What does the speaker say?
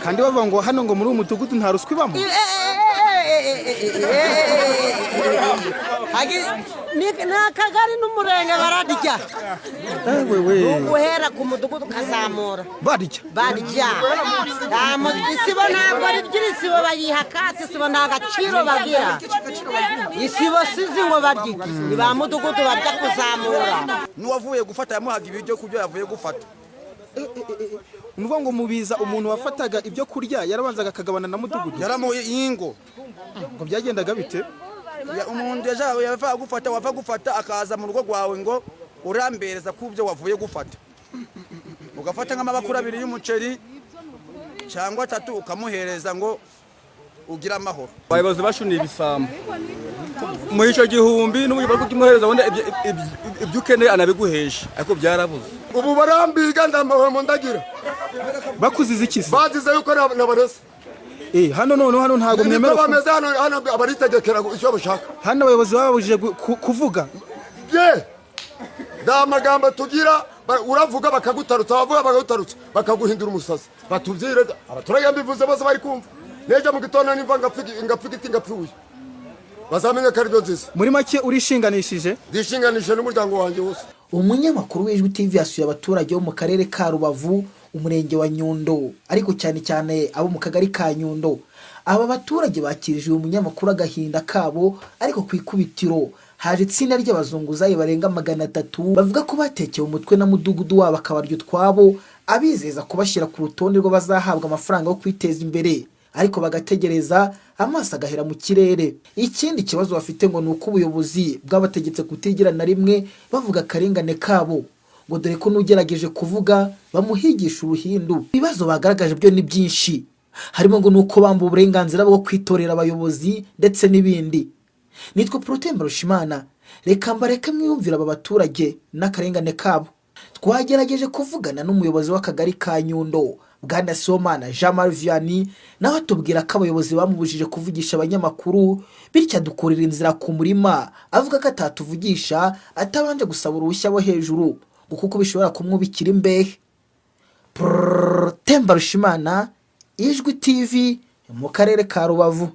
kandi bavuga ngo hano ngo muri umudugudu nta ruswa ibamo. N'akagari n'umurenge baradya. Guhera ku mudugudu kazamura barya isibo ntabwo rigira isibo bayiha kasi isibo nta gaciro bagira isibo sizi ngo barya ni ba mudugudu barya kuzamura n'uwavuye gufata yamuhaga ibiryo kubyo yavuye gufata. Nuvuga ngo mubiza umuntu wafataga ibyo kurya yarabanzaga akagabana na mudugudu yaramuye ingo ngo byagendaga bite. Umuntu yava gufata akaza mu rugo rwawe ngo urambereza kubyo wavuye gufata ugafata nk'amabakuru 2 y'umuceri cyangwa 3 ukamuhereza ngo ugira amahoro. Abayobozi bashuniye ibisambo mu ico gihumbi n'ubuyobozi bw'umuhereza wenda ibyo ukeneye anabiguhesha ariko byarabuze. Ubu barambiga ndamawe mu ndagira bakuziza ikisi bazize yuko nabarese hano hano ntago mwemera bameze hano abaritegekera icyo bashaka. Hano abayobozi babujije kuvuga da magambo tugira uravuga bakagutarutsa bavuga bakagutarutsa bakaguhindura umusazi batuvyire abaturage mbivuze bose bari kumva neje mu gitondo nimva ngapfigiti bazamenye kari byo nziza. Muri make urishinganishije dishinganishije n'umuryango wanjye wose. Umunyamakuru w'Ijwi TV yasuye abaturage bo mu karere ka Rubavu umurenge wa Nyundo ariko cyane cyane abo mu kagari ka Nyundo. Aba baturage bakirije umunyamakuru agahinda kabo ariko kwikubitiro haje itsinda ry'abazunguzayi barenga 300 bavuga ko batekeye umutwe na mudugudu wabo akabaryo twabo abizeza kubashyira ku rutonde rwo bazahabwa amafaranga yo kwiteza imbere ariko bagategereza amaso agahera mu kirere. Ikindi kibazo bafite ngo nuko ubuyobozi bwabategetse kutigera na rimwe bavuga karengane kabo ngo dore ko nugerageje kuvuga bamuhigisha uruhindu. Ibibazo bagaragaje byo ni byinshi harimo ngo nuko bamba uburenganzira bwo kwitorera abayobozi ndetse n'ibindi. Nitwa Protais Mbarushimana, reka mbareke mwiyumvira aba baturage n'akarengane kabo. Twagerageje kuvugana n'umuyobozi w'akagari ka Nyundo Bwana Somana Jean Marie Vianney nawe atubwira ko abayobozi bamubujije kuvugisha abanyamakuru bityo dukurira inzira ku murima avuga ko atatuvugisha atabanje gusaba uruhushya bo hejuru kuko bishobora kumwubikira imbehe. Protais Mbarushimana, Ijwi TV mu karere ka Rubavu.